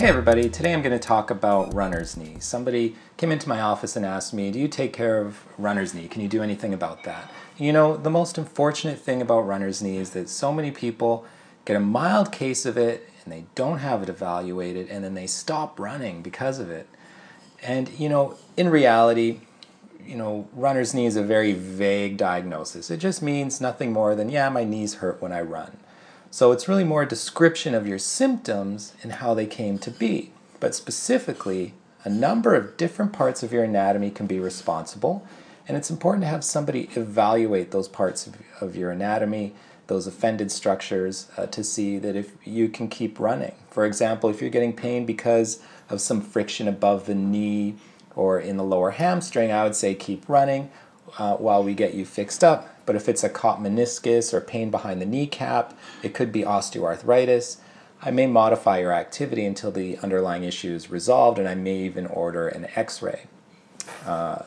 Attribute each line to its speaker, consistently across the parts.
Speaker 1: Hey everybody, today I'm going to talk about runner's knee. Somebody came into my office and asked me, do you take care of runner's knee? Can you do anything about that? You know, the most unfortunate thing about runner's knee is that so many people get a mild case of it and they don't have it evaluated and then they stop running because of it. And you know, in reality, runner's knee is a very vague diagnosis. It just means nothing more than, yeah, my knees hurt when I run. So it's really more a description of your symptoms and how they came to be. But specifically, a number of different parts of your anatomy can be responsible, and it's important to have somebody evaluate those parts of your anatomy, those offended structures, to see that if you can keep running. For example, if you're getting pain because of some friction above the knee or in the lower hamstring, I would say keep running while we get you fixed up. But if it's a caught meniscus or pain behind the kneecap, it could be osteoarthritis, I may modify your activity until the underlying issue is resolved, and I may even order an x-ray.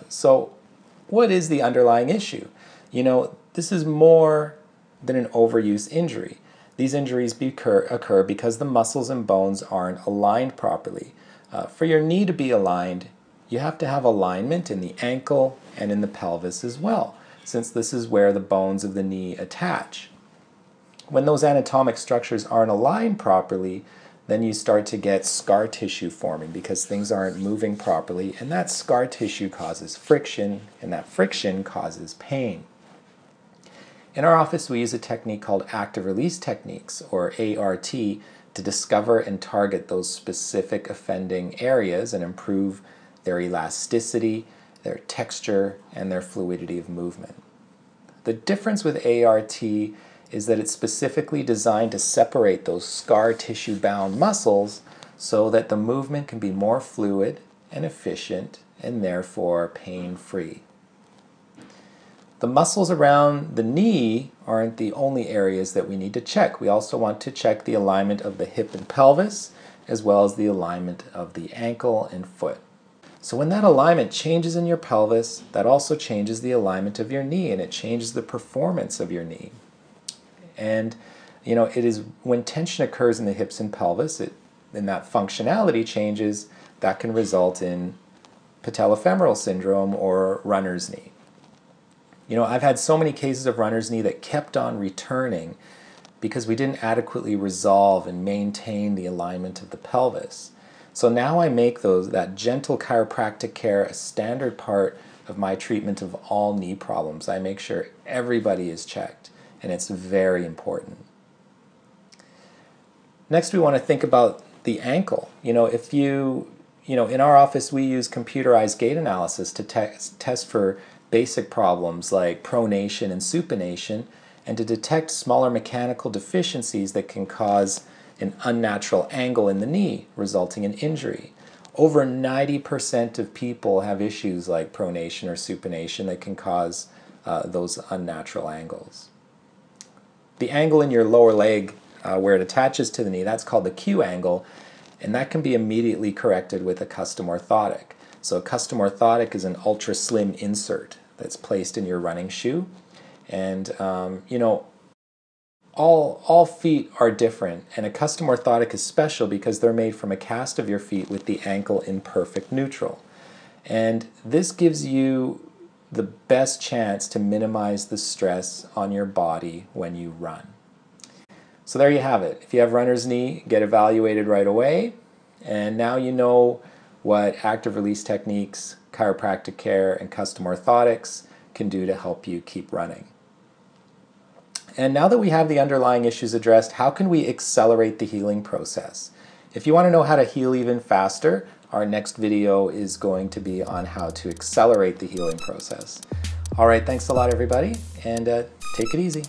Speaker 1: So what is the underlying issue? You know, this is more than an overuse injury. These injuries occur because the muscles and bones aren't aligned properly. For your knee to be aligned, you have to have alignment in the ankle and in the pelvis as well, since this is where the bones of the knee attach. When those anatomic structures aren't aligned properly, then you start to get scar tissue forming because things aren't moving properly, and that scar tissue causes friction, and that friction causes pain. In our office, we use a technique called active release techniques, or ART, to discover and target those specific offending areas and improve their elasticity, their texture, and their fluidity of movement. The difference with ART is that it's specifically designed to separate those scar tissue bound muscles so that the movement can be more fluid and efficient and therefore pain-free. The muscles around the knee aren't the only areas that we need to check. We also want to check the alignment of the hip and pelvis as well as the alignment of the ankle and foot. So when that alignment changes in your pelvis, that also changes the alignment of your knee, and it changes the performance of your knee. And you know, it is when tension occurs in the hips and pelvis, and that functionality changes, that can result in patellofemoral syndrome or runner's knee. You know, I've had so many cases of runner's knee that kept on returning because we didn't adequately resolve and maintain the alignment of the pelvis. So now I make that gentle chiropractic care a standard part of my treatment of all knee problems. I make sure everybody is checked, and it's very important. Next, we want to think about the ankle. In our office we use computerized gait analysis to test for basic problems like pronation and supination, and to detect smaller mechanical deficiencies that can cause an unnatural angle in the knee, resulting in injury. Over 90% of people have issues like pronation or supination that can cause those unnatural angles. The angle in your lower leg where it attaches to the knee, that's called the Q angle, and that can be immediately corrected with a custom orthotic. So a custom orthotic is an ultra slim insert that's placed in your running shoe, and all feet are different, and a custom orthotic is special because they're made from a cast of your feet with the ankle in perfect neutral. And this gives you the best chance to minimize the stress on your body when you run. So there you have it. If you have runner's knee, get evaluated right away, and now you know what active release techniques, chiropractic care, and custom orthotics can do to help you keep running. And now that we have the underlying issues addressed, how can we accelerate the healing process? If you want to know how to heal even faster, our next video is going to be on how to accelerate the healing process. All right, thanks a lot everybody, and take it easy.